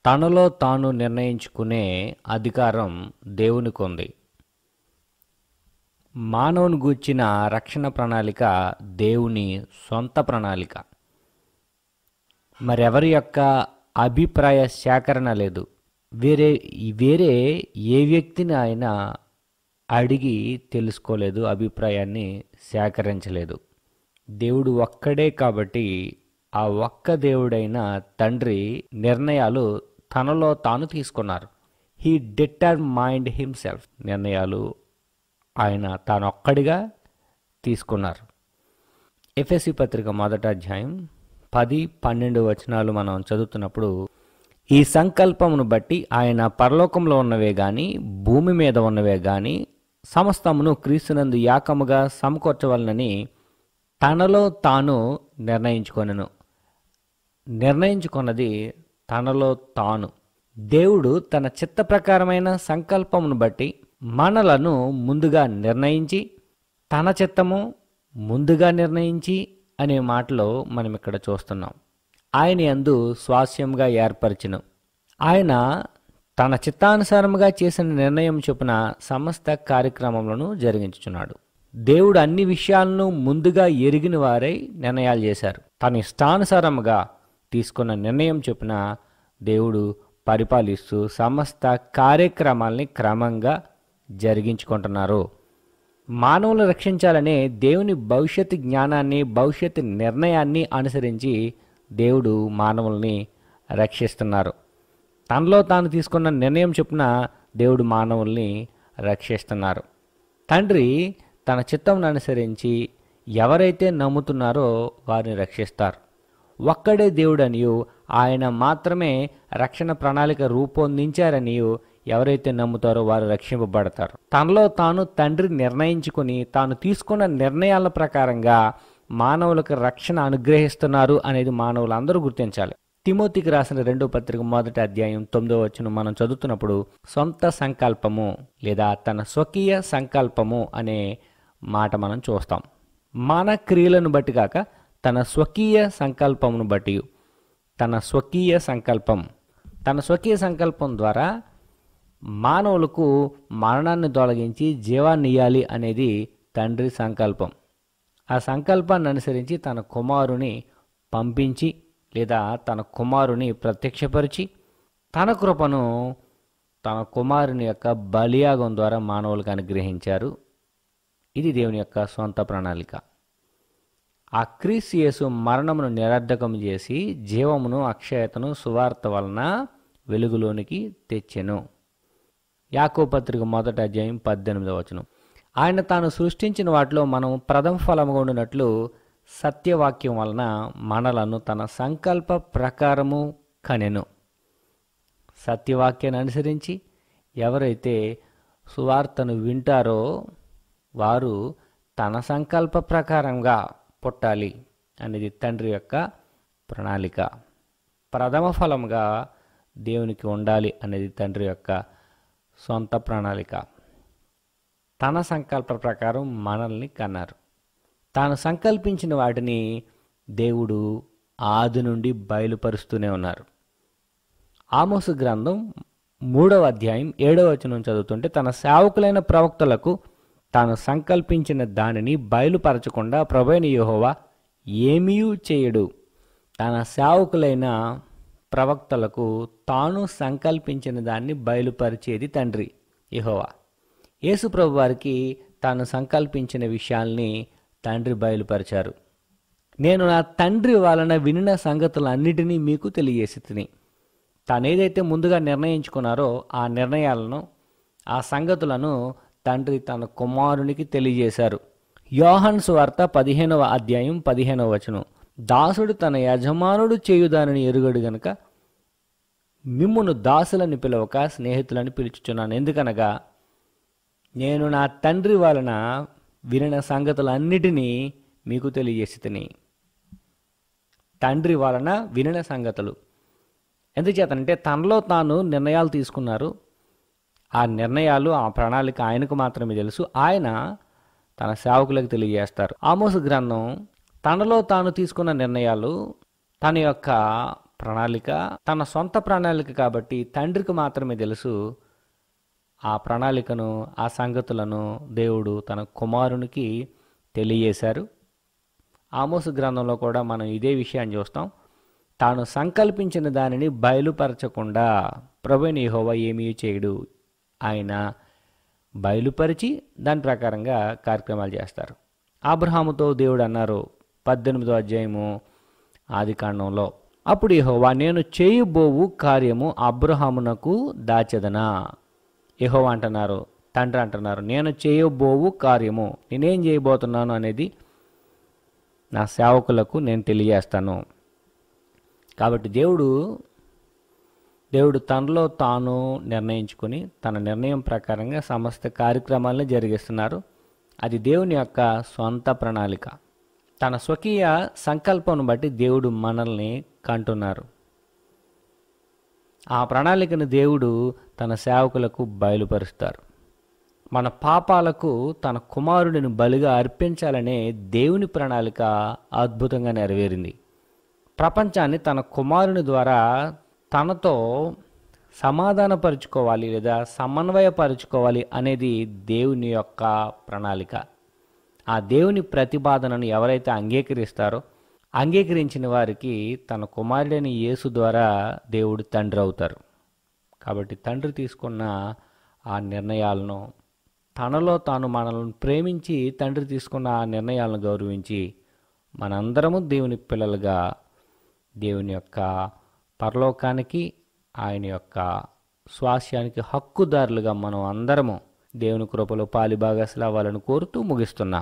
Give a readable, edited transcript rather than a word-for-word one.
తనలో తాను నిర్ణయించుకునే అధికారం దేవునికి ఉంది. మానవుని గూర్చిన రక్షణ ప్రణాళిక దేవుని సొంత ప్రణాళిక. మరెవరి యొక్క అభిప్రాయ సేకరణ లేదు. వేరే ఏ వ్యక్తిని ఆయన అడిగి తెలుసుకోలేదు, అభిప్రాయాన్ని సేకరించలేదు. దేవుడు ఒక్కడే కాబట్టి ఆ ఒక్క దేవుడైన తండ్రి నిర్ణయాలు తనలో తాను తీసుకున్నారు. He determined himself. నిర్ణయాలు ఆయన తానొక్కడిగా తీసుకున్నారు. ఎఫెసీ పత్రిక 1వ అధ్యాయం 10-12 వచనాలు మనం చదువుతున్నప్పుడు, ఈ సంకల్పమును బట్టి ఆయన పరలోకంలో ఉన్నవే గాని భూమి మీద ఉన్నవే గాని సమస్తమును క్రీస్తునందు యాకముగా సమకూర్చవలనని తనలో తాను నిర్ణయించుకున్నది తనలో తాను. దేవుడు తన చిత్త ప్రకారమైన సంకల్పమును బట్టి మనలను ముందుగా నిర్ణయించి, తన చిత్తము ముందుగా నిర్ణయించి అనే మాటలో మనం ఇక్కడ చూస్తున్నాం. ఆయన యందు స్వాస్యంగా ఏర్పరచును. ఆయన తన చిత్తానుసారముగా చేసిన నిర్ణయం చొప్పున సమస్త కార్యక్రమములను జరిగించుచున్నాడు. దేవుడు అన్ని విషయాలను ముందుగా ఎరిగిన వారై నిర్ణయాలు చేశారు. తన ఇష్టానుసారముగా తీసుకున్న నిర్ణయం చొప్పున దేవుడు పరిపాలిస్తూ సమస్త కార్యక్రమాల్ని క్రమంగా జరిగించుకుంటున్నారు. మానవులను రక్షించాలనే దేవుని భవిష్యత్తు జ్ఞానాన్ని, భవిష్యత్తు నిర్ణయాన్ని అనుసరించి దేవుడు మానవుల్ని రక్షిస్తున్నారు. తనలో తాను తీసుకున్న నిర్ణయం చొప్పున దేవుడు మానవుల్ని రక్షిస్తున్నారు. తండ్రి తన చిత్తమును అనుసరించి ఎవరైతే నమ్ముతున్నారో వారిని రక్షిస్తారు. ఒక్కడే దేవుడనియు ఆయన మాత్రమే రక్షణ ప్రణాళిక రూపొందించారనియు ఎవరైతే నమ్ముతారో వారు రక్షింపబడతారు. తనలో తాను తండ్రి నిర్ణయించుకుని తాను తీసుకున్న నిర్ణయాల ప్రకారంగా మానవులకు రక్షణ అనుగ్రహిస్తున్నారు అనేది మానవులందరూ గుర్తించాలి. తిమోతికి రాసిన 2వ పత్రిక 1వ అధ్యాయం 9వ వచనం మనం చదువుతున్నప్పుడు, సొంత సంకల్పము లేదా తన స్వకీయ సంకల్పము అనే మాట మనం చూస్తాం. మన క్రియలను బట్టి కాక తన స్వకీయ సంకల్పమును బట్టి, తన స్వకీయ సంకల్పం ద్వారా మానవులకు మరణాన్ని తొలగించి జీవాన్ని ఇయ్యాలి అనేది తండ్రి సంకల్పం. ఆ సంకల్పాన్ని అనుసరించి తన కుమారుని పంపించి లేదా తన కుమారుని ప్రత్యక్షపరిచి తన కృపను తన కుమారుని యొక్క బలియాగం ద్వారా మానవులకు అనుగ్రహించారు. ఇది దేవుని యొక్క సొంత ప్రణాళిక. ఆ క్రీస్తు యేసు మరణమును నిరర్ధకం చేసి జీవమును, అక్షయతను సువార్త వలన వెలుగులోనికి తెచ్చెను. యాకోబు పత్రిక 1వ అధ్యాయం 18వ వచనం, ఆయన తాను సృష్టించిన వాటిలో మనం ప్రథమ ఫలముగా ఉండినట్లు సత్యవాక్యం వలన మనలను తన సంకల్ప ప్రకారము కనెను. సత్యవాక్యాన్ని అనుసరించి ఎవరైతే సువార్తను వింటారో వారు తన సంకల్ప ప్రకారంగా పుట్టాలి అనేది తండ్రి యొక్క ప్రణాళిక. ప్రథమ ఫలంగా దేవునికి ఉండాలి అనేది తండ్రి యొక్క సొంత ప్రణాళిక. తన సంకల్ప ప్రకారం మనల్ని కన్నారు. తాను సంకల్పించిన వాటిని దేవుడు ఆది నుండి బయలుపరుస్తూనే ఉన్నారు. ఆమోసు గ్రంథం 3వ అధ్యాయం 7వ వచనం చదువుతుంటే, తన సేవకులైన ప్రవక్తలకు తాను సంకల్పించిన దానిని బయలుపరచకుండా ప్రభువైన యెహోవా ఏమీ చేయడు. తన సేవకులైన ప్రవక్తలకు తాను సంకల్పించిన దాన్ని బయలుపరిచేది తండ్రి యెహోవా. యేసు ప్రభు వారికి తాను సంకల్పించిన విషయాల్ని తండ్రి బయలుపరిచారు. నేను నా తండ్రి వలన వినిన సంగతులన్నిటినీ మీకు తెలియజేసి తిని. తాను ఏదైతే ముందుగా నిర్ణయించుకున్నారో ఆ నిర్ణయాలను, ఆ సంగతులను తండ్రి తన కుమారునికి తెలియజేశారు. యోహాను సువార్త 15వ అధ్యాయం 15వ వచనం, దాసుడు తన యజమానుడు చేయుదానని ఎరుగడు గనుక మిమ్మును దాసులని పిలవక స్నేహితులని పిలుచుచున్నాను. ఎందుకనగా నేను నా తండ్రి వలన వినిన సంగతులన్నిటినీ మీకు తెలియజేసి తిని. తండ్రి వలన వినిన సంగతులు ఎందుచేతనంటే తనలో తాను నిర్ణయాలు తీసుకున్నారు. ఆ నిర్ణయాలు, ఆ ప్రణాళిక ఆయనకు మాత్రమే తెలుసు. ఆయన తన సేవకులకు తెలియజేస్తారు. ఆమోసు గ్రంథం తనలో తాను తీసుకున్న నిర్ణయాలు, తన యొక్క ప్రణాళిక తన సొంత ప్రణాళిక కాబట్టి తండ్రికి మాత్రమే తెలుసు. ఆ ప్రణాళికను, ఆ సంగతులను దేవుడు తన కుమారునికి తెలియజేశారు. ఆమోసు గ్రంథంలో కూడా మనం ఇదే విషయాన్ని చూస్తాం. తాను సంకల్పించిన దానిని బయలుపరచకుండా ప్రభువైన యెహోవా ఏమీ చేయడు. ఆయన బయలుపరిచి దాని ప్రకారంగా కార్యక్రమాలు చేస్తారు. అబ్రహాముతో దేవుడు అన్నారు 18వ అధ్యాయము ఆదికాండంలో, అప్పుడు యెహోవా నేను చేయబోవు కార్యము అబ్రహామునకు దాచెదనా. యెహోవా అంటున్నారు, తండ్రి అంటున్నారు, నేను చేయబోవు కార్యము, నేనేం చేయబోతున్నాను అనేది నా సేవకులకు నేను తెలియజేస్తాను. కాబట్టి దేవుడు తనలో తాను నిర్ణయించుకొని తన నిర్ణయం ప్రకారంగా సమస్త కార్యక్రమాలను జరిగిస్తున్నారు. అది దేవుని యొక్క సొంత ప్రణాళిక. తన స్వకీయ సంకల్పం బట్టి దేవుడు మనల్ని కంటున్నారు. ఆ ప్రణాళికను దేవుడు తన సేవకులకు బయలుపరుస్తారు. మన పాపాలకు తన కుమారుడిని బలిగా అర్పించాలనే దేవుని ప్రణాళిక అద్భుతంగా నెరవేరింది. ప్రపంచాన్ని తన కుమారుని ద్వారా తనతో సమాధానపరుచుకోవాలి లేదా సమన్వయపరుచుకోవాలి అనేది దేవుని యొక్క ప్రణాళిక. ఆ దేవుని ప్రతిపాదనను ఎవరైతే అంగీకరిస్తారో, అంగీకరించిన వారికి తన కుమారుడైన యేసు ద్వారా దేవుడు తండ్రి అవుతారు. కాబట్టి తండ్రి తీసుకున్న ఆ నిర్ణయాలను, తనలో తాను మనల్ని ప్రేమించి తండ్రి తీసుకున్న ఆ నిర్ణయాలను గౌరవించి మనందరము దేవుని పిల్లలుగా దేవుని యొక్క పరలోకానికి, ఆయన యొక్క స్వాస్యానికి హక్కుదారులుగా మనం అందరము దేవుని కృపలో పాలిభాగస్లు అవ్వాలని కోరుతూ ముగిస్తున్నా.